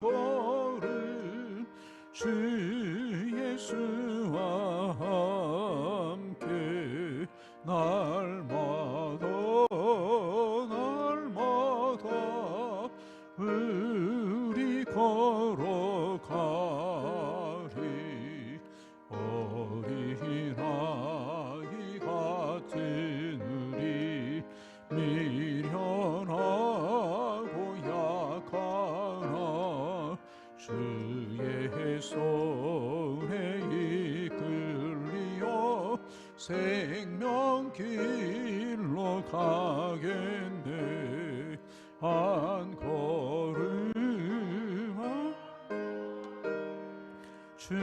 걸음 주 예수와 함께 날마다 우리 걸어가리. 어린아이 같은 우리 미련하고 약하나 주의 손에 이끌리어 생명길로 가겠네. 한 걸음 주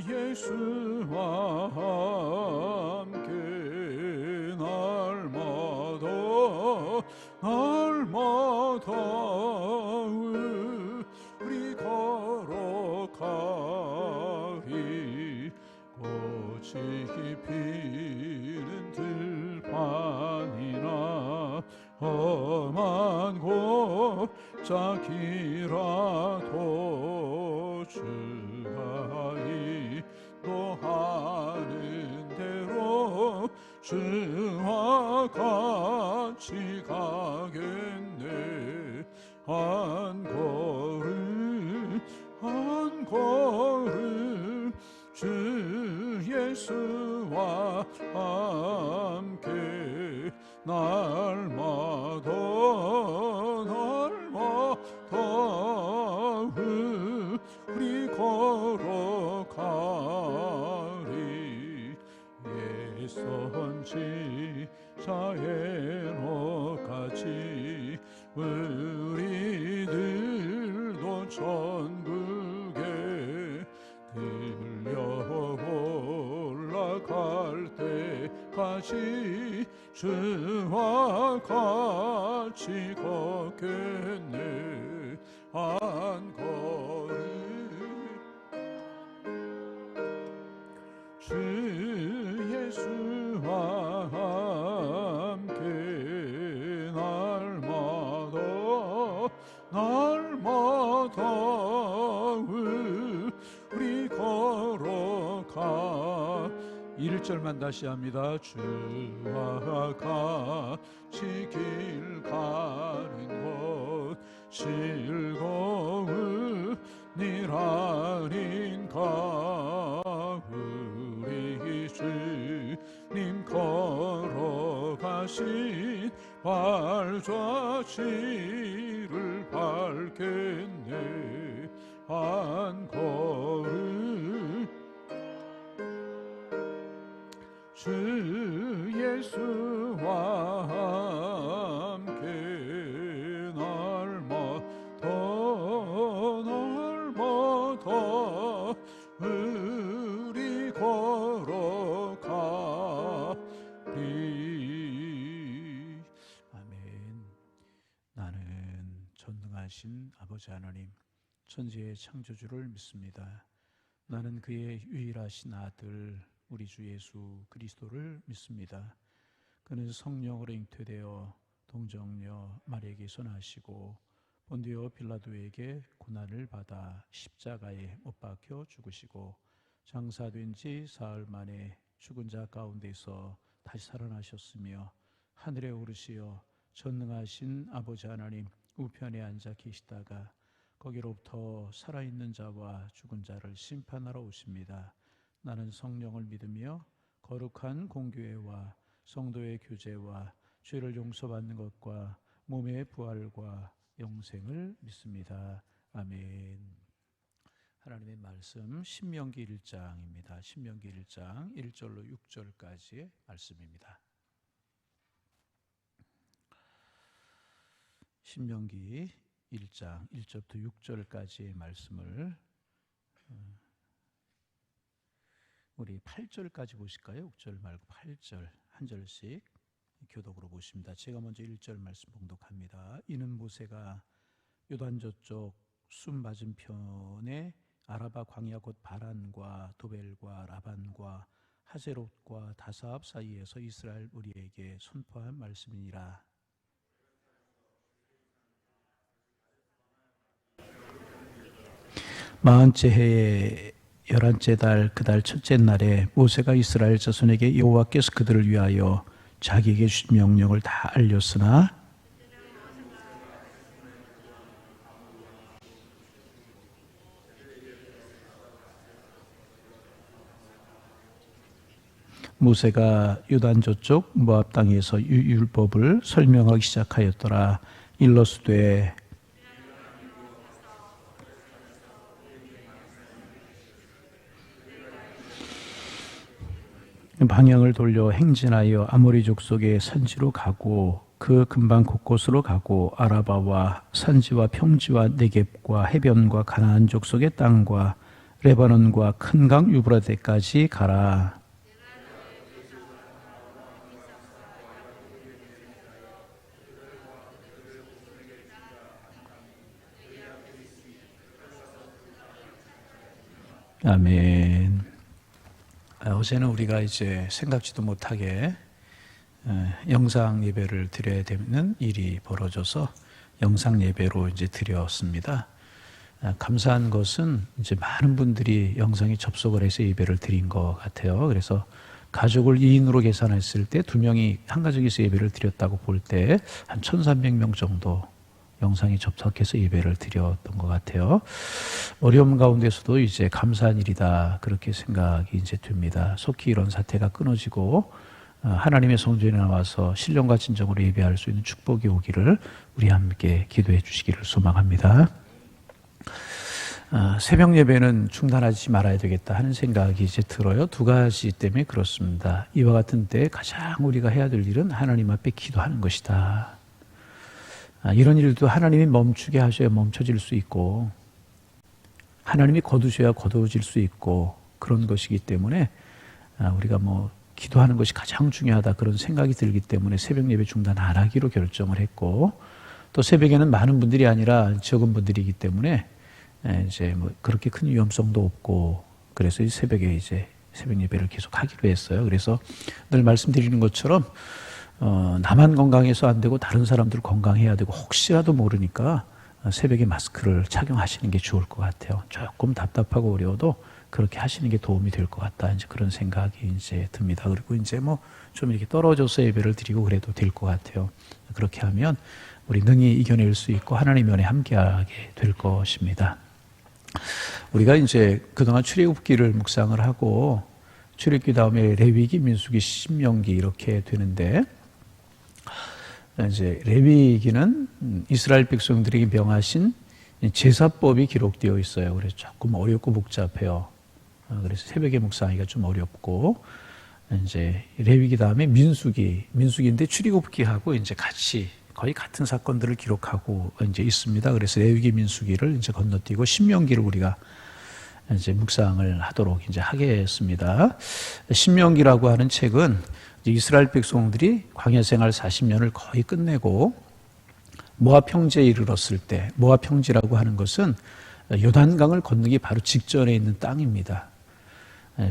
예수와 함께 날마다 우리 걸어가리. 꽃이 피는 들판이나 험한 골짜기라도 주가 인도하는 대로 주와 같이 가겠네. 한 걸음 주 예수와 함께 날마다 우리 걸어가리. 예선지자의 노같이 우리들도 천국에 들려 올라갈 때까지 주와 같이 걷겠네. 한 걸음 주 예수와 함께 날마다 우리 걸어가. 1절만 다시 합니다. 주와 같이 길 가는 것 즐거운 일 아닌가. 우리 주님 걸어가신 발자취를 밟겠네. 한 걸음 주 예수와 함께 날마다 우리 걸어가리. 아멘. 나는 전능하신 아버지 하나님, 천지의 창조주를 믿습니다. 나는 그의 유일하신 아들 우리 주 예수 그리스도를 믿습니다. 그는 성령으로 잉태되어 동정녀 마리아에게서 나시고 본디오 빌라도에게 고난을 받아 십자가에 못 박혀 죽으시고 장사된 지 사흘 만에 죽은 자 가운데서 다시 살아나셨으며 하늘에 오르시어 전능하신 아버지 하나님 우편에 앉아 계시다가 거기로부터 살아있는 자와 죽은 자를 심판하러 오십니다. 나는 성령을 믿으며 거룩한 공교회와 성도의 교제와 죄를 용서받는 것과 몸의 부활과 영생을 믿습니다. 아멘. 하나님의 말씀 신명기 1장입니다. 신명기 1장 1절로 6절까지의 말씀입니다. 신명기 1장 1절부터 6절까지의 말씀을 우리 8절까지 보실까요? 6절 말고 8절 한 절씩 교독으로 보십니다. 제가 먼저 1절 말씀 봉독합니다. 이는 모세가 요단 저쪽 순 맞은편에 아라바 광야 곧 바란과 도벨과 라반과 하제롯과 다사압 사이에서 이스라엘 무리에게 선포한 말씀이니라. 40째 해의 11째 달 그 달 첫째 날에 모세가 이스라엘 자손에게 여호와께서 그들을 위하여 자기에게 주신 명령을 다 알렸으나 모세가 요단 저쪽 모압 땅에서 율법을 설명하기 시작하였더라. 일러스되 방향을 돌려 행진하여 아모리 족속의 산지로 가고 그 근방 곳곳으로 가고 아라바와 산지와 평지와 네겝과 해변과 가나안 족속의 땅과 레바논과 큰 강 유브라데까지 가라. 아멘. 어제는 우리가 이제 생각지도 못하게 영상 예배를 드려야 되는 일이 벌어져서 영상 예배로 이제 드렸습니다. 감사한 것은 이제 많은 분들이 영상에 접속을 해서 예배를 드린 것 같아요. 그래서 가족을 2인으로 계산했을 때 2명이 한 가족에서 예배를 드렸다고 볼 때 한 1,300명 정도 영상에 접속해서 예배를 드렸던 것 같아요. 어려움 가운데서도 이제 감사한 일이다 그렇게 생각이 이제 됩니다. 속히 이런 사태가 끊어지고 하나님의 성전에 나와서 신령과 진정으로 예배할 수 있는 축복이 오기를 우리 함께 기도해 주시기를 소망합니다. 새벽 예배는 중단하지 말아야 되겠다 하는 생각이 이제 들어요. 두 가지 때문에 그렇습니다. 이와 같은 때 가장 우리가 해야 될 일은 하나님 앞에 기도하는 것이다. 이런 일도 하나님이 멈추게 하셔야 멈춰질 수 있고 하나님이 거두셔야 거두어질 수 있고 그런 것이기 때문에 우리가 기도하는 것이 가장 중요하다 그런 생각이 들기 때문에 새벽 예배 중단 안 하기로 결정을 했고 또 새벽에는 많은 분들이 아니라 적은 분들이기 때문에 이제 그렇게 큰 위험성도 없고 그래서 새벽에 이제 새벽 예배를 계속 하기로 했어요. 그래서 늘 말씀드리는 것처럼 나만 건강해서 안 되고 다른 사람들 건강해야 되고 혹시라도 모르니까 새벽에 마스크를 착용하시는 게 좋을 것 같아요. 조금 답답하고 어려워도 그렇게 하시는 게 도움이 될 것 같다. 이제 그런 생각이 이제 듭니다. 그리고 이제 좀 이렇게 떨어져서 예배를 드리고 그래도 될 것 같아요. 그렇게 하면 우리 능히 이겨낼 수 있고 하나님 면에 함께하게 될 것입니다. 우리가 이제 그동안 출애굽기를 묵상을 하고 출애굽기 다음에 레위기, 민수기, 신명기 이렇게 되는데 이제 레위기는 이스라엘 백성들에게 명하신 제사법이 기록되어 있어요. 그래서 조금 어렵고 복잡해요. 그래서 새벽에 묵상하기가 좀 어렵고 이제 레위기 다음에 민수기인데 출애굽기하고 이제 같이 거의 같은 사건들을 기록하고 이제 있습니다. 그래서 레위기, 민수기를 이제 건너뛰고 신명기를 우리가 이제 묵상을 하도록 이제 하겠습니다. 신명기라고 하는 책은 이스라엘 백성들이 광야 생활 40년을 거의 끝내고 모압 평지에 이르렀을 때, 모압 평지라고 하는 것은 요단강을 건너기 바로 직전에 있는 땅입니다.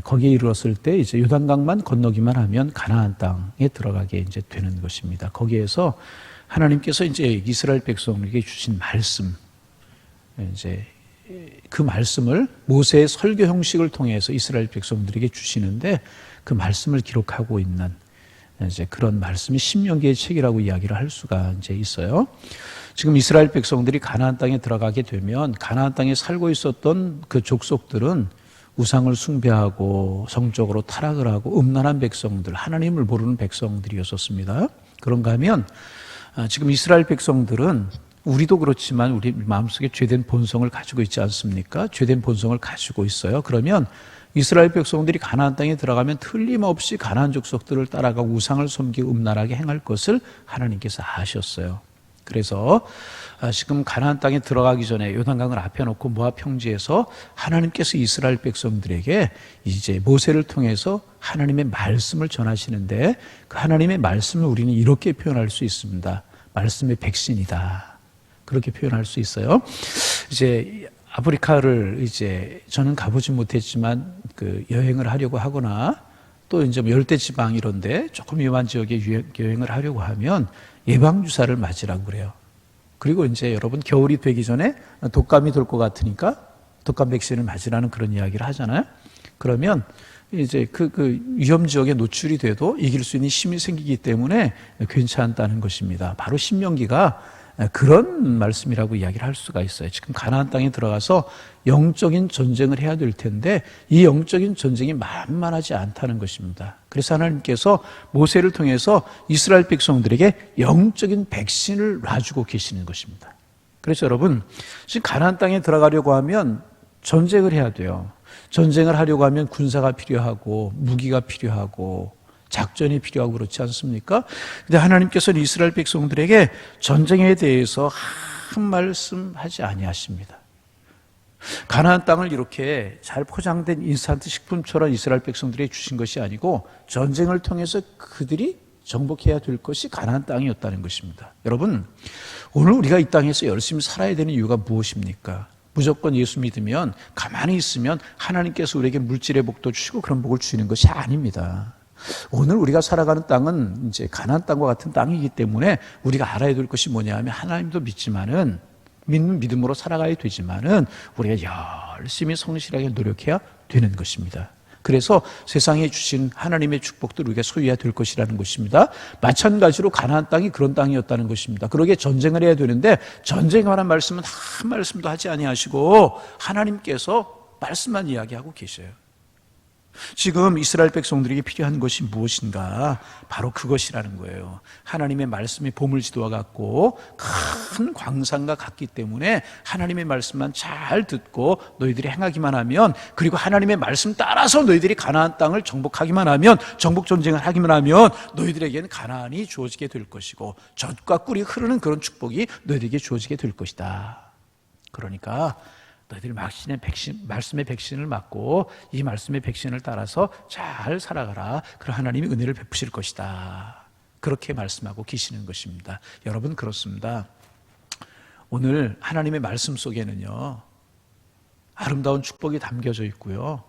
거기에 이르렀을 때 이제 요단강만 건너기만 하면 가나안 땅에 들어가게 이제 되는 것입니다. 거기에서 하나님께서 이제 이스라엘 백성에게 주신 말씀, 이제 그 말씀을 모세의 설교 형식을 통해서 이스라엘 백성들에게 주시는데 그 말씀을 기록하고 있는 이제 그런 말씀이 신명기의 책이라고 이야기를 할 수가 이제 있어요. 지금 이스라엘 백성들이 가나안 땅에 들어가게 되면 가나안 땅에 살고 있었던 그 족속들은 우상을 숭배하고 성적으로 타락을 하고 음란한 백성들, 하나님을 모르는 백성들이었었습니다. 그런가 하면 지금 이스라엘 백성들은 우리도 그렇지만 우리 마음속에 죄된 본성을 가지고 있지 않습니까? 죄된 본성을 가지고 있어요. 그러면 이스라엘 백성들이 가나안 땅에 들어가면 틀림없이 가나안 족속들을 따라가고 우상을 섬기고 음란하게 행할 것을 하나님께서 아셨어요. 그래서 지금 가나안 땅에 들어가기 전에 요단강을 앞에 놓고 모압 평지에서 하나님께서 이스라엘 백성들에게 이제 모세를 통해서 하나님의 말씀을 전하시는데 그 하나님의 말씀을 우리는 이렇게 표현할 수 있습니다. 말씀의 백신이다. 그렇게 표현할 수 있어요. 이제 아프리카를 이제 저는 가보지 못했지만 그 여행을 하려고 하거나 또 이제 열대 지방 이런데 조금 위험한 지역에 여행을 하려고 하면 예방 주사를 맞으라고 그래요. 그리고 이제 여러분 겨울이 되기 전에 독감이 돌 것 같으니까 독감 백신을 맞으라는 그런 이야기를 하잖아요. 그러면 이제 그 위험 지역에 노출이 돼도 이길 수 있는 힘이 생기기 때문에 괜찮다는 것입니다. 바로 신명기가 그런 말씀이라고 이야기를 할 수가 있어요. 지금 가나안 땅에 들어가서 영적인 전쟁을 해야 될 텐데 이 영적인 전쟁이 만만하지 않다는 것입니다. 그래서 하나님께서 모세를 통해서 이스라엘 백성들에게 영적인 백신을 놔주고 계시는 것입니다. 그래서 여러분, 지금 가나안 땅에 들어가려고 하면 전쟁을 해야 돼요. 전쟁을 하려고 하면 군사가 필요하고 무기가 필요하고 작전이 필요하고 그렇지 않습니까? 근데 하나님께서는 이스라엘 백성들에게 전쟁에 대해서 한 말씀 하지 아니하십니다. 가나안 땅을 이렇게 잘 포장된 인스턴트 식품처럼 이스라엘 백성들에게 주신 것이 아니고 전쟁을 통해서 그들이 정복해야 될 것이 가나안 땅이었다는 것입니다. 여러분, 오늘 우리가 이 땅에서 열심히 살아야 되는 이유가 무엇입니까? 무조건 예수 믿으면, 가만히 있으면 하나님께서 우리에게 물질의 복도 주시고 그런 복을 주시는 것이 아닙니다. 오늘 우리가 살아가는 땅은 이제 가나안 땅과 같은 땅이기 때문에 우리가 알아야 될 것이 뭐냐 하면 하나님도 믿지만은 믿는 믿음으로 살아가야 되지만은 우리가 열심히 성실하게 노력해야 되는 것입니다. 그래서 세상에 주신 하나님의 축복들을 우리가 소유해야 될 것이라는 것입니다. 마찬가지로 가나안 땅이 그런 땅이었다는 것입니다. 그러기에 전쟁을 해야 되는데 전쟁에 관한 말씀은 한 말씀도 하지 아니하시고 하나님께서 말씀만 이야기하고 계셔요. 지금 이스라엘 백성들에게 필요한 것이 무엇인가? 바로 그것이라는 거예요. 하나님의 말씀이 보물지도와 같고 큰 광산과 같기 때문에 하나님의 말씀만 잘 듣고 너희들이 행하기만 하면, 그리고 하나님의 말씀 따라서 너희들이 가나안 땅을 정복하기만 하면, 정복 전쟁을 하기만 하면 너희들에게는 가나안이 주어지게 될 것이고 젖과 꿀이 흐르는 그런 축복이 너희들에게 주어지게 될 것이다. 그러니까 너희들이 말씀의 백신을 맞고 이 말씀의 백신을 따라서 잘 살아가라. 그럼 하나님이 은혜를 베푸실 것이다. 그렇게 말씀하고 계시는 것입니다. 여러분, 그렇습니다. 오늘 하나님의 말씀 속에는요, 아름다운 축복이 담겨져 있고요,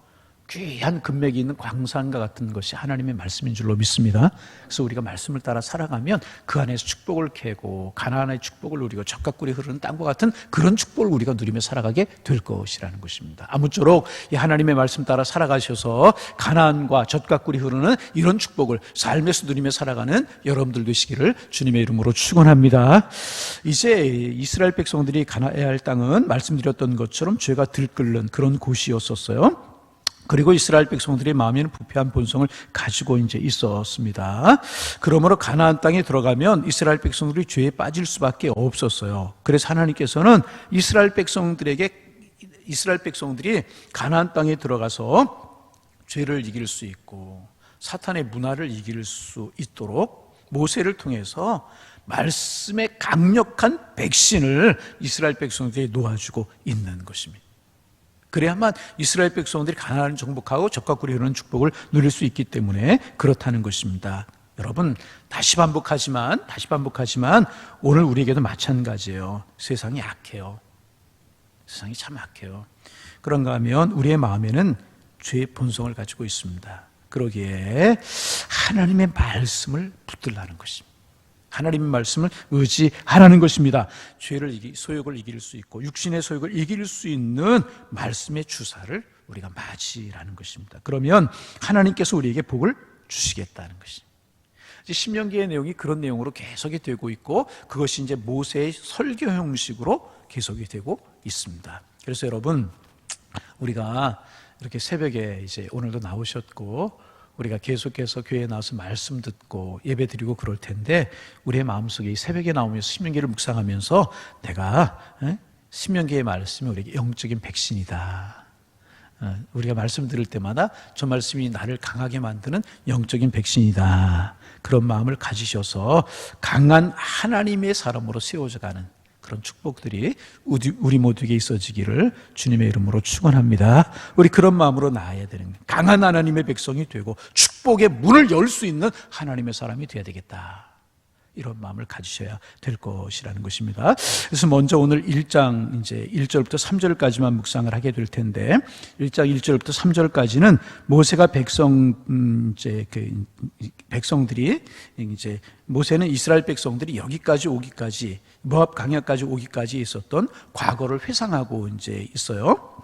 귀한 금맥이 있는 광산과 같은 것이 하나님의 말씀인 줄로 믿습니다. 그래서 우리가 말씀을 따라 살아가면 그 안에서 축복을 캐고 가나안의 축복을 누리고 젖과 꿀이 흐르는 땅과 같은 그런 축복을 우리가 누리며 살아가게 될 것이라는 것입니다. 아무쪼록 이 하나님의 말씀 따라 살아가셔서 가나안과 젖과 꿀이 흐르는 이런 축복을 삶에서 누리며 살아가는 여러분들 되시기를 주님의 이름으로 축원합니다. 이제 이스라엘 백성들이 가나안해야 할 땅은 말씀드렸던 것처럼 죄가 들끓는 그런 곳이었었어요. 그리고 이스라엘 백성들의 마음에는 부패한 본성을 가지고 이제 있었습니다. 그러므로 가나안 땅에 들어가면 이스라엘 백성들이 죄에 빠질 수밖에 없었어요. 그래서 하나님께서는 이스라엘 백성들이 가나안 땅에 들어가서 죄를 이길 수 있고 사탄의 문화를 이길 수 있도록 모세를 통해서 말씀의 강력한 백신을 이스라엘 백성들에게 놓아주고 있는 것입니다. 그래야만 이스라엘 백성들이 가나안을 정복하고 젖과 꿀이 흐르는 축복을 누릴 수 있기 때문에 그렇다는 것입니다. 여러분, 다시 반복하지만 오늘 우리에게도 마찬가지예요. 세상이 악해요. 세상이 참 악해요. 그런가 하면 우리의 마음에는 죄의 본성을 가지고 있습니다. 그러기에 하나님의 말씀을 붙들라는 것입니다. 하나님의 말씀을 의지하라는 것입니다. 소욕을 이길 수 있고 육신의 소욕을 이길 수 있는 말씀의 주사를 우리가 맞이라는 것입니다. 그러면 하나님께서 우리에게 복을 주시겠다는 것입니다. 신명기의 내용이 그런 내용으로 계속이 되고 있고 그것이 이제 모세의 설교 형식으로 계속이 되고 있습니다. 그래서 여러분, 우리가 이렇게 새벽에 이제 오늘도 나오셨고 우리가 계속해서 교회에 나와서 말씀 듣고 예배 드리고 그럴 텐데 우리의 마음속에 이 새벽에 나오면서 신명기를 묵상하면서 내가 신명기의 말씀이 우리에게 영적인 백신이다. 우리가 말씀 들을 때마다 저 말씀이 나를 강하게 만드는 영적인 백신이다. 그런 마음을 가지셔서 강한 하나님의 사람으로 세워져가는 그런 축복들이 우리 모두에게 있어지기를 주님의 이름으로 축원합니다. 우리 그런 마음으로 나아야 되는 거예요. 강한 하나님의 백성이 되고 축복의 문을 열 수 있는 하나님의 사람이 되어야 되겠다. 이런 마음을 가지셔야 될 것이라는 것입니다. 그래서 먼저 오늘 1장 이제 1절부터 3절까지만 묵상을 하게 될 텐데 1장 1절부터 3절까지는 모세가 백성들이 이제 모세는 이스라엘 백성들이 여기까지 오기까지 모압 강야까지 오기까지 있었던 과거를 회상하고 이제 있어요.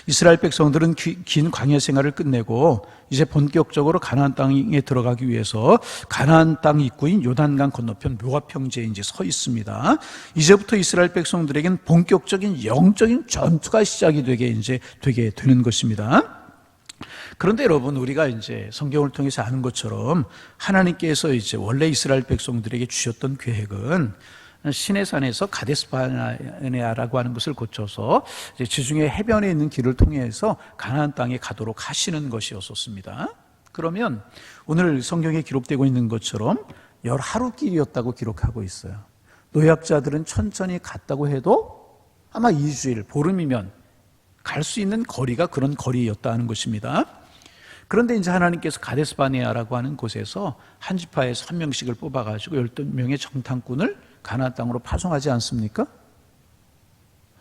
이스라엘 백성들은 긴 광야 생활을 끝내고 이제 본격적으로 가나안 땅에 들어가기 위해서 가나안 땅 입구인 요단강 건너편 모압 평지에 이제 서 있습니다. 이제부터 이스라엘 백성들에겐 본격적인 영적인 전투가 시작이 되게 되는 것입니다. 그런데 여러분, 우리가 이제 성경을 통해서 아는 것처럼 하나님께서 이제 원래 이스라엘 백성들에게 주셨던 계획은 시내산에서 가데스바네아라고 하는 것을 거쳐서 이제 지중해 해변에 있는 길을 통해서 가나안 땅에 가도록 하시는 것이었습니다. 그러면 오늘 성경에 기록되고 있는 것처럼 11하루길이었다고 기록하고 있어요. 노약자들은 천천히 갔다고 해도 아마 2주일, 보름이면 갈 수 있는 거리가 그런 거리였다는 것입니다. 그런데 이제 하나님께서 가데스바네아라고 하는 곳에서 한 지파에서 한 명씩을 뽑아가지고 12명의 정탐꾼을 가나안 땅으로 파송하지 않습니까?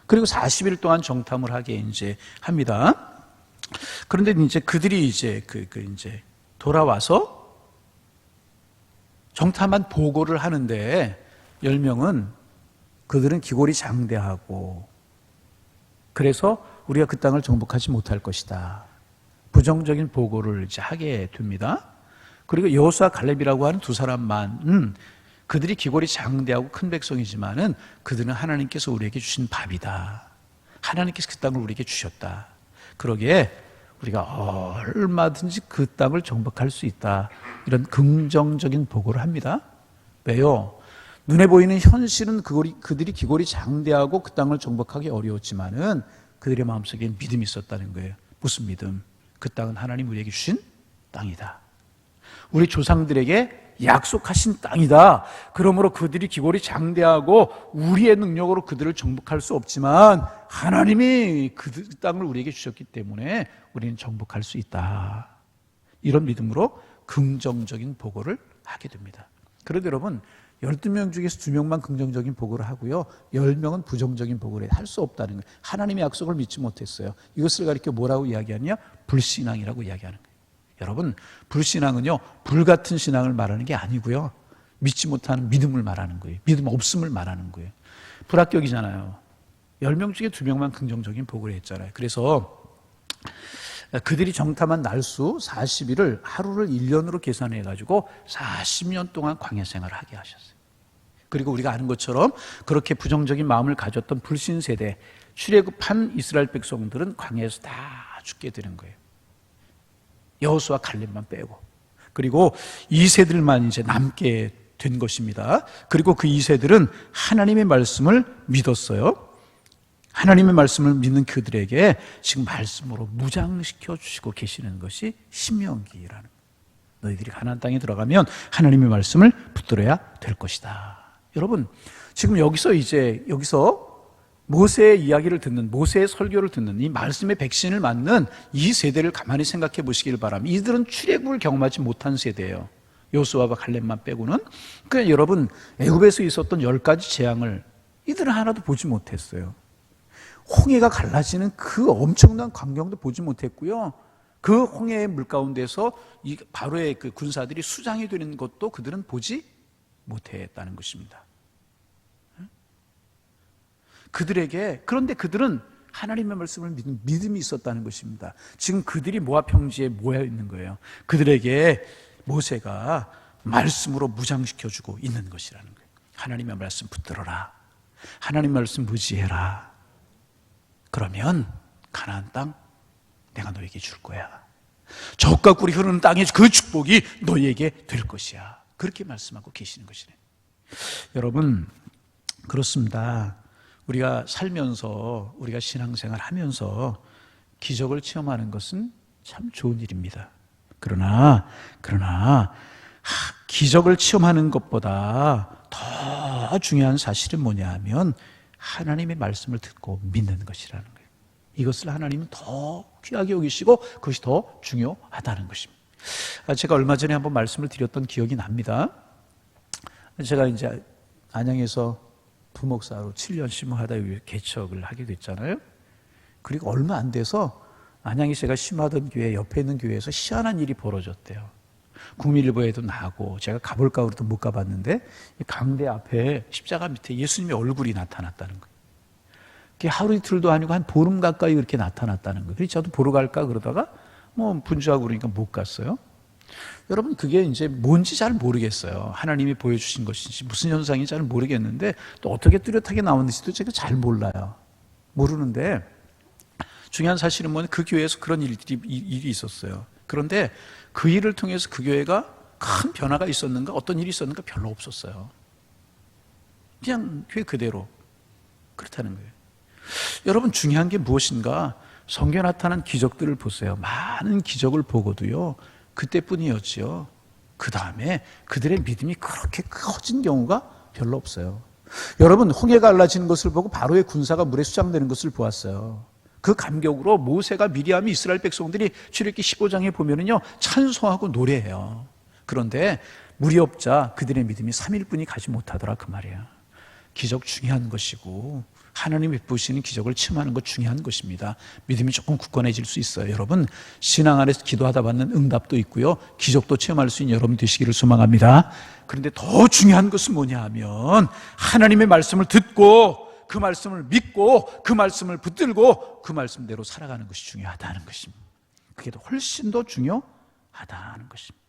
그리고 40일 동안 정탐을 하게 이제 합니다. 그런데 이제 그들이 이제 이제 돌아와서 정탐한 보고를 하는데 10명은 그들은 기골이 장대하고 그래서 우리가 그 땅을 정복하지 못할 것이다. 부정적인 보고를 이제 하게 됩니다. 그리고 여호수아 갈렙이라고 하는 두 사람만 그들이 기골이 장대하고 큰 백성이지만은 그들은 하나님께서 우리에게 주신 밥이다. 하나님께서 그 땅을 우리에게 주셨다. 그러기에 우리가 얼마든지 그 땅을 정복할 수 있다. 이런 긍정적인 보고를 합니다. 왜요? 눈에 보이는 현실은 그들이 기골이 장대하고 그 땅을 정복하기 어려웠지만은 그들의 마음속에 믿음이 있었다는 거예요. 무슨 믿음? 그 땅은 하나님 우리에게 주신 땅이다. 우리 조상들에게 약속하신 땅이다. 그러므로 그들이 기골이 장대하고 우리의 능력으로 그들을 정복할 수 없지만 하나님이 그 땅을 우리에게 주셨기 때문에 우리는 정복할 수 있다. 이런 믿음으로 긍정적인 보고를 하게 됩니다. 그런데 여러분, 12명 중에서 2명만 긍정적인 보고를 하고요, 10명은 부정적인 보고를 할 수 없다는 거예요. 하나님의 약속을 믿지 못했어요. 이것을 가리켜 뭐라고 이야기하냐? 불신앙이라고 이야기하는 거예요. 여러분, 불신앙은요, 불같은 신앙을 말하는 게 아니고요, 믿지 못하는 믿음을 말하는 거예요. 믿음 없음을 말하는 거예요. 불합격이잖아요. 10명 중에 2명만 긍정적인 보고를 했잖아요. 그래서 그들이 정탐한 날수 40일을 하루를 1년으로 계산해가지고 40년 동안 광야 생활을 하게 하셨어요. 그리고 우리가 아는 것처럼 그렇게 부정적인 마음을 가졌던 불신 세대, 출애굽한 이스라엘 백성들은 광야에서 다 죽게 되는 거예요. 여호수아 갈렙만 빼고. 그리고 2세들만 이제 남게 된 것입니다. 그리고 그 2세들은 하나님의 말씀을 믿었어요. 하나님의 말씀을 믿는 그들에게 지금 말씀으로 무장시켜 주시고 계시는 것이 신명기라는 거예요. 너희들이 가나안 땅에 들어가면 하나님의 말씀을 붙들어야 될 것이다. 여러분, 지금 여기서 모세의 이야기를 듣는, 모세의 설교를 듣는, 이 말씀의 백신을 맞는 이 세대를 가만히 생각해 보시길 바랍니다. 이들은 출애굽을 경험하지 못한 세대예요. 여호수아와 갈렙만 빼고는. 그러니까 여러분, 애굽에서 있었던 10가지 재앙을 이들은 하나도 보지 못했어요. 홍해가 갈라지는 그 엄청난 광경도 보지 못했고요, 그 홍해의 물 가운데서 이 바로의 그 군사들이 수장이 되는 것도 그들은 보지 못했다는 것입니다. 그런데 그들은 하나님의 말씀을 믿는 믿음이 있었다는 것입니다. 지금 그들이 모압 평지에 모여 있는 거예요. 그들에게 모세가 말씀으로 무장시켜주고 있는 것이라는 거예요. 하나님의 말씀 붙들어라. 하나님의 말씀 무지해라. 그러면 가나안 땅 내가 너에게 줄 거야. 젖과 꿀이 흐르는 땅의 그 축복이 너에게 될 것이야. 그렇게 말씀하고 계시는 것이네. 여러분, 그렇습니다. 우리가 살면서, 우리가 신앙생활 하면서 기적을 체험하는 것은 참 좋은 일입니다. 그러나 기적을 체험하는 것보다 더 중요한 사실은 뭐냐 하면 하나님의 말씀을 듣고 믿는 것이라는 거예요. 이것을 하나님은 더 귀하게 여기시고 그것이 더 중요하다는 것입니다. 제가 얼마 전에 한번 말씀을 드렸던 기억이 납니다. 제가 이제 안양에서 부목사로 7년 심호하다 개척을 하게 됐잖아요. 그리고 얼마 안 돼서 안양에 제가 심호하던 교회 옆에 있는 교회에서 희한한 일이 벌어졌대요. 국민일보에도 나고 제가 가볼까 그래도 못 가봤는데 강대 앞에 십자가 밑에 예수님의 얼굴이 나타났다는 거예요. 그게 하루 이틀도 아니고 한 보름 가까이 그렇게 나타났다는 거예요. 그래서 저도 보러 갈까 그러다가 뭐 분주하고 그러니까 못 갔어요. 여러분, 그게 이제 뭔지 잘 모르겠어요. 하나님이 보여주신 것인지 무슨 현상인지 잘 모르겠는데 또 어떻게 뚜렷하게 나오는지도 제가 잘 몰라요. 모르는데 중요한 사실은 뭐냐면 그 교회에서 그런 일이 있었어요. 그런데 그 일을 통해서 그 교회가 큰 변화가 있었는가, 어떤 일이 있었는가 별로 없었어요. 그냥 교회 그대로 그렇다는 거예요. 여러분, 중요한 게 무엇인가? 성경에 나타난 기적들을 보세요. 많은 기적을 보고도요, 그때뿐이었지요. 그 다음에 그들의 믿음이 그렇게 커진 경우가 별로 없어요. 여러분, 홍해가 갈라지는 것을 보고 바로의 군사가 물에 수장되는 것을 보았어요. 그 감격으로 모세가 미리암이 이스라엘 백성들이 출애굽기 15장에 보면은요, 찬송하고 노래해요. 그런데 물이 없자 그들의 믿음이 3일뿐이 가지 못하더라, 그 말이에요. 기적 중요한 것이고 하나님이 베푸시는 기적을 체험하는 것 중요한 것입니다. 믿음이 조금 굳건해질 수 있어요. 여러분, 신앙 안에서 기도하다 받는 응답도 있고요, 기적도 체험할 수 있는 여러분 되시기를 소망합니다. 그런데 더 중요한 것은 뭐냐 하면 하나님의 말씀을 듣고 그 말씀을 믿고 그 말씀을 붙들고 그 말씀대로 살아가는 것이 중요하다는 것입니다. 그게 훨씬 더 중요하다는 것입니다.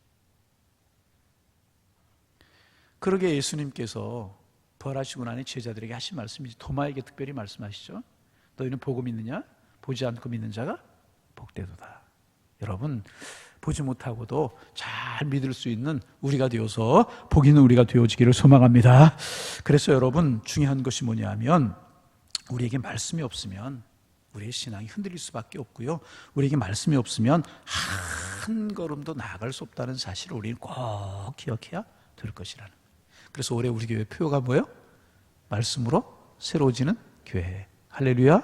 그러게 예수님께서 부활하시고 나니 제자들에게 하신 말씀이지, 도마에게 특별히 말씀하시죠. 너희는 보고 믿느냐? 보지 않고 믿는 자가 복되도다. 여러분, 보지 못하고도 잘 믿을 수 있는 우리가 되어서 복 있는 우리가 되어지기를 소망합니다. 그래서 여러분, 중요한 것이 뭐냐 하면 우리에게 말씀이 없으면 우리의 신앙이 흔들릴 수밖에 없고요, 우리에게 말씀이 없으면 한 걸음도 나아갈 수 없다는 사실을 우리는 꼭 기억해야 될 것이라는. 그래서 올해 우리 교회 표가 뭐예요? 말씀으로 새로워지는 교회. 할렐루야.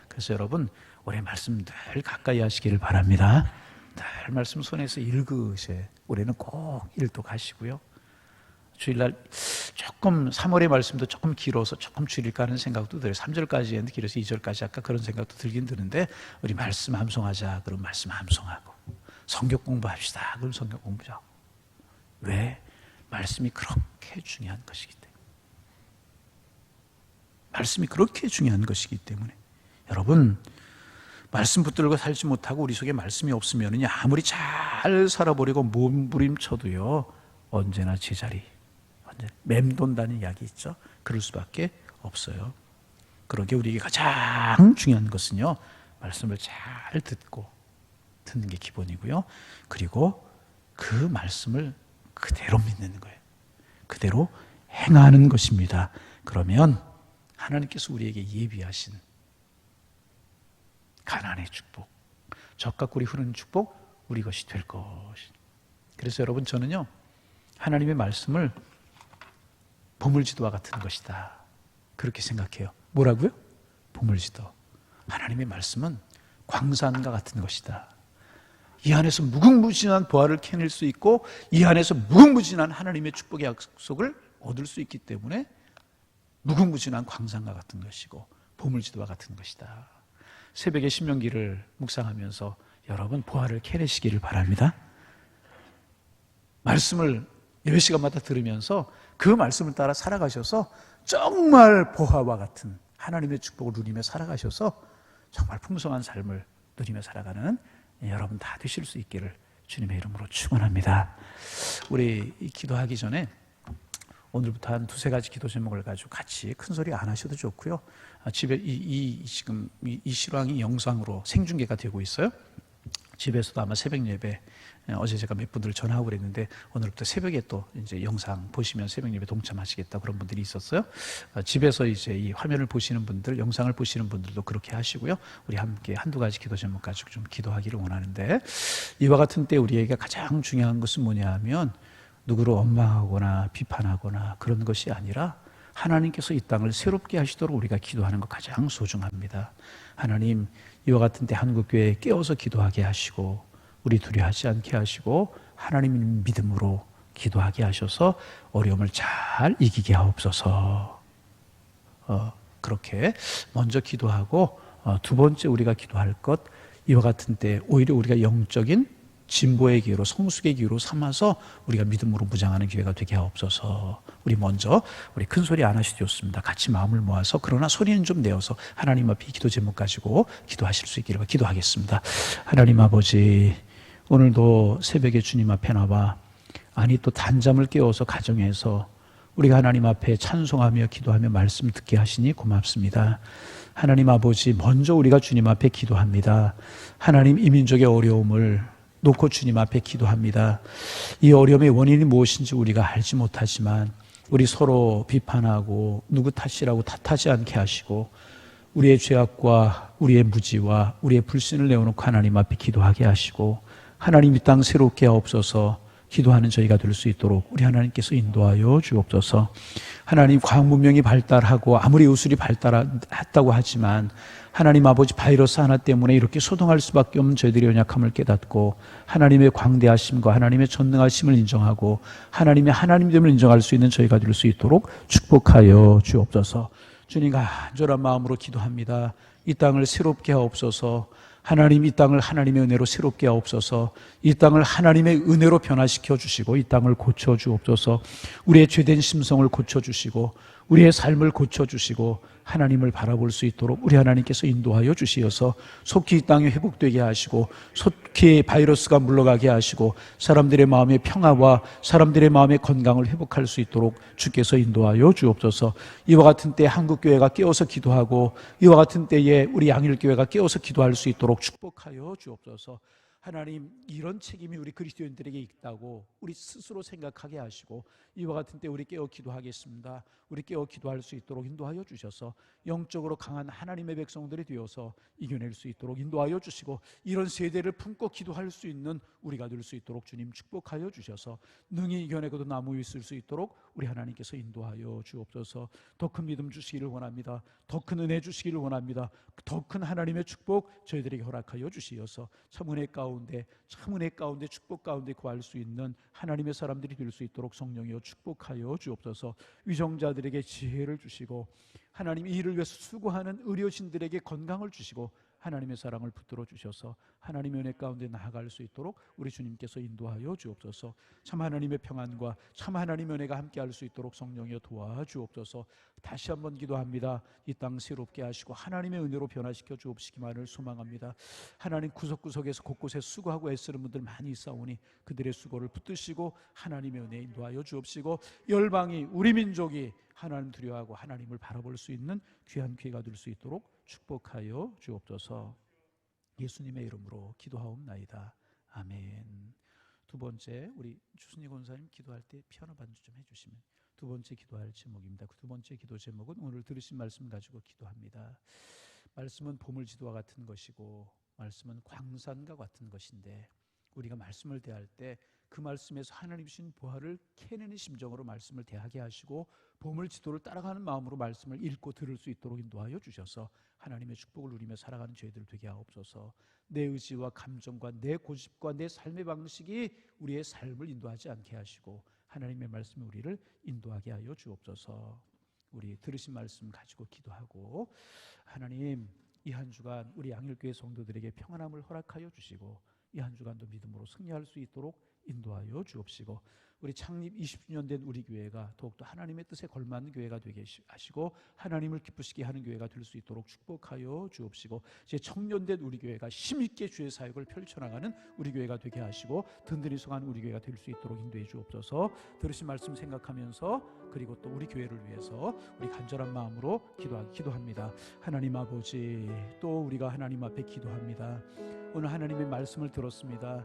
그래서 여러분, 올해 말씀 늘 가까이 하시기를 바랍니다. 늘 말씀 손에서 읽으세요. 올해는 꼭 일도 가시고요. 주일날 조금 3월의 말씀도 조금 길어서 조금 줄일까 하는 생각도 들어요. 3절까지 했는데 길어서 2절까지 할까 그런 생각도 들긴 드는데, 우리 말씀 함송하자 그럼 말씀 함송하고, 성경 공부합시다 그럼 성경 공부하고. 왜? 말씀이 그렇게 중요한 것이기 때문에. 말씀이 그렇게 중요한 것이기 때문에. 여러분, 말씀 붙들고 살지 못하고 우리 속에 말씀이 없으면 아무리 잘 살아보려고 몸부림쳐도요, 언제나 제자리, 언제나 맴돈다는 이야기 있죠. 그럴 수밖에 없어요. 그러게 우리에게 가장 중요한 것은요, 말씀을 잘 듣는 게 기본이고요, 그리고 그 말씀을 그대로 믿는 거예요. 그대로 행하는 것입니다. 그러면 하나님께서 우리에게 예비하신 가나안의 축복, 젖과 꿀이 흐르는 축복, 우리 것이 될 것입니다. 그래서 여러분, 저는요, 하나님의 말씀을 보물지도와 같은 것이다, 그렇게 생각해요. 뭐라고요? 보물지도. 하나님의 말씀은 광산과 같은 것이다. 이 안에서 무궁무진한 보화를 캐낼 수 있고 이 안에서 무궁무진한 하나님의 축복의 약속을 얻을 수 있기 때문에 무궁무진한 광산과 같은 것이고 보물지도와 같은 것이다. 새벽에 신명기를 묵상하면서 여러분, 보화를 캐내시기를 바랍니다. 말씀을 예배 시간마다 들으면서 그 말씀을 따라 살아가셔서 정말 보화와 같은 하나님의 축복을 누리며 살아가셔서 정말 풍성한 삶을 누리며 살아가는 여러분 다 되실 수 있기를 주님의 이름으로 축원합니다. 우리 기도하기 전에 오늘부터 한 두세 가지 기도 제목을 가지고 같이 큰 소리 안 하셔도 좋고요, 집에 지금 이 실황이 영상으로 생중계가 되고 있어요. 집에서도 아마 새벽 예배, 어제 제가 몇 분들 전화하고 그랬는데 오늘부터 새벽에 또 이제 영상 보시면 새벽 예배 동참하시겠다 그런 분들이 있었어요. 집에서 이제 이 화면을 보시는 분들, 영상을 보시는 분들도 그렇게 하시고요, 우리 함께 한두 가지 기도 제목 가지고 좀 기도하기를 원하는데, 이와 같은 때 우리에게 가장 중요한 것은 뭐냐 하면 누구를 원망하거나 비판하거나 그런 것이 아니라 하나님께서 이 땅을 새롭게 하시도록 우리가 기도하는 것 가장 소중합니다. 하나님, 이와 같은 때 한국교회에 깨어서 기도하게 하시고 우리 두려워하지 않게 하시고 하나님 믿음으로 기도하게 하셔서 어려움을 잘 이기게 하옵소서. 그렇게 먼저 기도하고 두 번째 우리가 기도할 것, 이와 같은 때 오히려 우리가 영적인 진보의 기회로, 성숙의 기회로 삼아서 우리가 믿음으로 무장하는 기회가 되게 하옵소서. 우리 먼저 우리 큰 소리 안 하셔도 좋습니다. 같이 마음을 모아서, 그러나 소리는 좀 내어서 하나님 앞에 기도 제목 가지고 기도하실 수 있기를 기도하겠습니다. 하나님 아버지, 오늘도 새벽에 주님 앞에 나와 또 단잠을 깨워서 가정에서 우리가 하나님 앞에 찬송하며 기도하며 말씀 듣게 하시니 고맙습니다. 하나님 아버지, 먼저 우리가 주님 앞에 기도합니다. 하나님, 이 민족의 어려움을 놓고 주님 앞에 기도합니다. 이 어려움의 원인이 무엇인지 우리가 알지 못하지만 우리 서로 비판하고 누구 탓이라고 탓하지 않게 하시고 우리의 죄악과 우리의 무지와 우리의 불신을 내어놓고 하나님 앞에 기도하게 하시고, 하나님 이 땅 새롭게 하옵소서. 기도하는 저희가 될 수 있도록 우리 하나님께서 인도하여 주옵소서. 하나님, 과학 문명이 발달하고 아무리 의술이 발달했다고 하지만 하나님 아버지, 바이러스 하나 때문에 이렇게 소동할 수밖에 없는 저희들의 연약함을 깨닫고 하나님의 광대하심과 하나님의 전능하심을 인정하고 하나님의 하나님됨을 인정할 수 있는 저희가 될 수 있도록 축복하여 주옵소서. 주님, 간절한 마음으로 기도합니다. 이 땅을 새롭게 하옵소서. 하나님, 이 땅을 하나님의 은혜로 새롭게 하옵소서. 이 땅을 하나님의 은혜로 변화시켜 주시고 이 땅을 고쳐 주옵소서. 우리의 죄된 심성을 고쳐 주시고 우리의 삶을 고쳐 주시고 하나님을 바라볼 수 있도록 우리 하나님께서 인도하여 주시어서 속히 이 땅이 회복되게 하시고 속히 바이러스가 물러가게 하시고 사람들의 마음의 평화와 사람들의 마음의 건강을 회복할 수 있도록 주께서 인도하여 주옵소서. 이와 같은 때 한국교회가 깨어서 기도하고 이와 같은 때에 우리 양일교회가 깨어서 기도할 수 있도록 축복하여 주옵소서. 하나님, 이런 책임이 우리 그리스도인들에게 있다고 우리 스스로 생각하게 하시고 이와 같은 때 우리 깨어 기도하겠습니다. 우리 깨어 기도할 수 있도록 인도하여 주셔서 영적으로 강한 하나님의 백성들이 되어서 이겨낼 수 있도록 인도하여 주시고 이런 세대를 품고 기도할 수 있는 우리가 될 수 있도록 주님 축복하여 주셔서 능히 이겨내고도 나무 위에 있을 수 있도록 우리 하나님께서 인도하여 주옵소서. 더 큰 믿음 주시기를 원합니다. 더 큰 은혜 주시기를 원합니다. 더 큰 하나님의 축복 저희들에게 허락하여 주시어서 참 은혜 가운데 축복 가운데 구할 수 있는 하나님의 사람들이 될 수 있도록 성령이여 축복하여 주옵소서. 위정자들에게 지혜를 주시고 하나님, 이 일을 위해서 수고하는 의료진들에게 건강을 주시고 하나님의 사랑을 붙들어 주셔서 하나님의 은혜 가운데 나아갈 수 있도록 우리 주님께서 인도하여 주옵소서. 참 하나님의 평안과 참 하나님의 은혜가 함께할 수 있도록 성령이여 도와주옵소서. 다시 한번 기도합니다. 이 땅 새롭게 하시고 하나님의 은혜로 변화시켜 주옵시기만을 소망합니다. 하나님, 구석구석에서 곳곳에 수고하고 애쓰는 분들 많이 있사오니 그들의 수고를 붙드시고 하나님의 은혜 인도하여 주옵시고 열방이, 우리 민족이 하나님 두려워하고 하나님을 바라볼 수 있는 귀한 기회가 될 수 있도록 축복하여 주옵소서. 예수님의 이름으로 기도하옵나이다. 아멘. 두 번째, 우리 주순희 권사님 기도할 때 피아노 반주 좀 해주시면 두 번째 기도할 제목입니다. 그 두 번째 기도 제목은 오늘 들으신 말씀 가지고 기도합니다. 말씀은 보물지도와 같은 것이고 말씀은 광산과 같은 것인데 우리가 말씀을 대할 때 그 말씀에서 하나님 주신 보화를 캐내는 심정으로 말씀을 대하게 하시고 보물지도를 따라가는 마음으로 말씀을 읽고 들을 수 있도록 인도하여 주셔서 하나님의 축복을 누리며 살아가는 저희들 되게 하옵소서. 내 의지와 감정과 내 고집과 내 삶의 방식이 우리의 삶을 인도하지 않게 하시고 하나님의 말씀이 우리를 인도하게 하여 주옵소서. 우리 들으신 말씀 가지고 기도하고, 하나님, 이 한 주간 우리 양일교회 성도들에게 평안함을 허락하여 주시고 이 한 주간도 믿음으로 승리할 수 있도록 인도하여 주옵시고 우리 창립 20주년 된 우리 교회가 더욱더 하나님의 뜻에 걸맞는 교회가 되게 하시고 하나님을 기쁘시게 하는 교회가 될 수 있도록 축복하여 주옵시고 이제 청년된 우리 교회가 힘있게 주의 사역을 펼쳐나가는 우리 교회가 되게 하시고 든든히 서가는 우리 교회가 될 수 있도록 인도해 주옵소서. 들으신 말씀 생각하면서 그리고 또 우리 교회를 위해서 우리 간절한 마음으로 기도합니다. 하나님 아버지, 또 우리가 하나님 앞에 기도합니다. 오늘 하나님의 말씀을 들었습니다.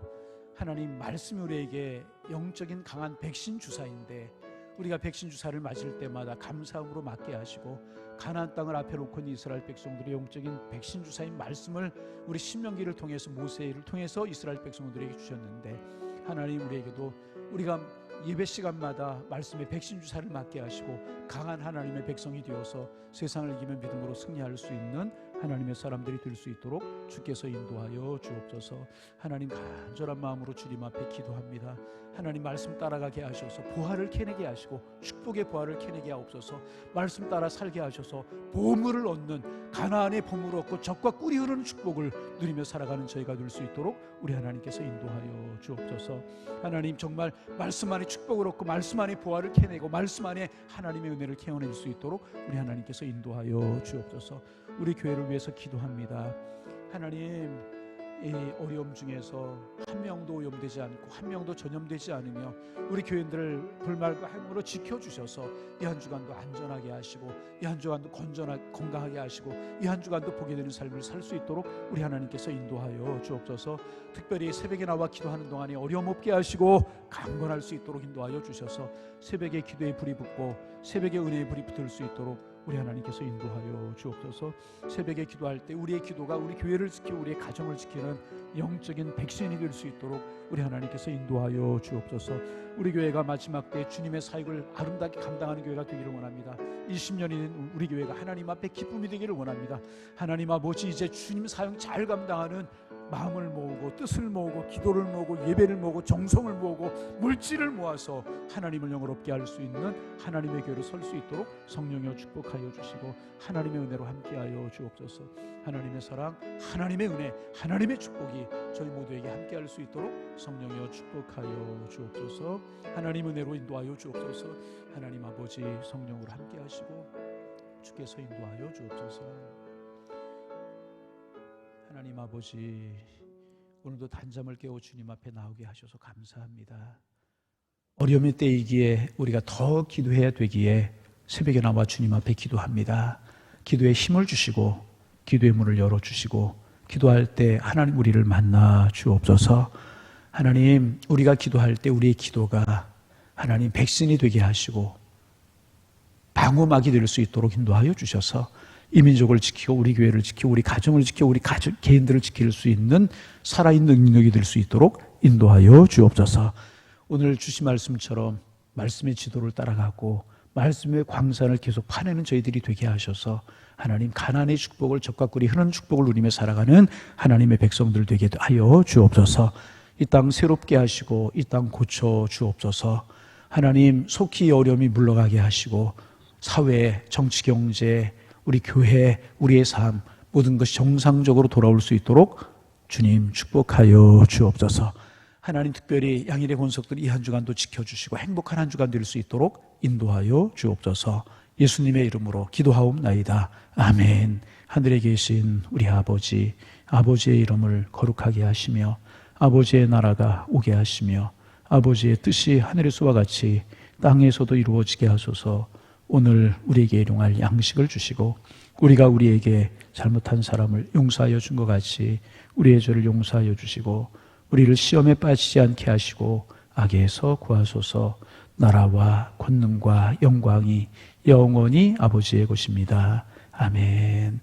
하나님, 말씀이 우리에게 영적인 강한 백신 주사인데 우리가 백신 주사를 맞을 때마다 감사함으로 맞게 하시고 가나안 땅을 앞에 놓고 있는 이스라엘 백성들의 영적인 백신 주사인 말씀을 우리 신명기를 통해서 모세를 통해서 이스라엘 백성들에게 주셨는데 하나님, 우리에게도 우리가 예배 시간마다 말씀의 백신 주사를 맞게 하시고 강한 하나님의 백성이 되어서 세상을 이기며 믿음으로 승리할 수 있는 하나님의 사람들이 될 수 있도록 주께서 인도하여 주옵소서. 하나님, 간절한 마음으로 주님 앞에 기도합니다. 하나님, 말씀 따라가게 하셔서 보화를 캐내게 하시고 축복의 보화를 캐내게 하옵소서. 말씀 따라 살게 하셔서 보물을 얻는, 가나안의 보물을 얻고 젖과 꿀이 흐르는 축복을 누리며 살아가는 저희가 될 수 있도록 우리 하나님께서 인도하여 주옵소서. 하나님, 정말 말씀 안에 축복을 얻고 말씀 안에 보화를 캐내고 말씀 안에 하나님의 은혜를 캐어낼 수 있도록 우리 하나님께서 인도하여 주옵소서. 우리 교회를 위해서 기도합니다. 하나님, 이 어려움 중에서 한 명도 오염되지 않고 한 명도 전염되지 않으며 우리 교인들을 불말과 행으로 지켜주셔서 이 한 주간도 안전하게 하시고 이 한 주간도 건강하게 하시고 이 한 주간도 복이 되는 삶을 살 수 있도록 우리 하나님께서 인도하여 주옵소서. 특별히 새벽에 나와 기도하는 동안에 어려움 없게 하시고 강건할 수 있도록 인도하여 주셔서 새벽에 기도의 불이 붙고 새벽에 은혜의 불이 붙을 수 있도록 우리 하나님께서 인도하여 주옵소서. 새벽에 기도할 때 우리의 기도가 우리 교회를 지키고 우리의 가정을 지키는 영적인 백신이 될 수 있도록 우리 하나님께서 인도하여 주옵소서. 우리 교회가 마지막 때 주님의 사역을 아름답게 감당하는 교회가 되기를 원합니다. 20년이 된 우리 교회가 하나님 앞에 기쁨이 되기를 원합니다. 하나님 아버지, 이제 주님 사역 잘 감당하는 마음을 모으고 뜻을 모으고 기도를 모으고 예배를 모으고 정성을 모으고 물질을 모아서 하나님을 영화롭게 할 수 있는 하나님의 교회로 설 수 있도록 성령이여 축복하여 주시고 하나님의 은혜로 함께하여 주옵소서. 하나님의 사랑, 하나님의 은혜, 하나님의 축복이 저희 모두에게 함께할 수 있도록 성령이여 축복하여 주옵소서. 하나님 은혜로 인도하여 주옵소서. 하나님 아버지, 성령으로 함께하시고 주께서 인도하여 주옵소서. 하나님 아버지, 오늘도 단잠을 깨워 주님 앞에 나오게 하셔서 감사합니다. 어려움의 때이기에 우리가 더 기도해야 되기에 새벽에 나와 주님 앞에 기도합니다. 기도에 힘을 주시고 기도의 문을 열어주시고 기도할 때 하나님 우리를 만나 주옵소서. 하나님, 우리가 기도할 때 우리의 기도가 하나님 백신이 되게 하시고 방어막이 될 수 있도록 인도하여 주셔서 이 민족을 지키고 우리 교회를 지키고 우리 가정을 지키고 우리 개인들을 지킬 수 있는 살아있는 능력이 될 수 있도록 인도하여 주옵소서. 오늘 주신 말씀처럼 말씀의 지도를 따라가고 말씀의 광산을 계속 파내는 저희들이 되게 하셔서 하나님, 가나안의 축복을 젖과 꿀이 흐르는 축복을 누리며 살아가는 하나님의 백성들 되게 하여 주옵소서. 이 땅 새롭게 하시고 이 땅 고쳐 주옵소서. 하나님, 속히 어려움이 물러가게 하시고 사회, 정치, 경제, 우리 교회, 우리의 삶 모든 것이 정상적으로 돌아올 수 있도록 주님 축복하여 주옵소서. 하나님, 특별히 양일의 권속들이 이 한 주간도 지켜주시고 행복한 한 주간 될 수 있도록 인도하여 주옵소서. 예수님의 이름으로 기도하옵나이다. 아멘. 하늘에 계신 우리 아버지, 아버지의 이름을 거룩하게 하시며 아버지의 나라가 오게 하시며 아버지의 뜻이 하늘에서와 같이 땅에서도 이루어지게 하소서. 오늘 우리에게 일용할 양식을 주시고 우리가 우리에게 잘못한 사람을 용서하여 준 것 같이 우리의 죄를 용서하여 주시고 우리를 시험에 빠지지 않게 하시고 악에서 구하소서. 나라와 권능과 영광이 영원히 아버지의 것입니다. 아멘.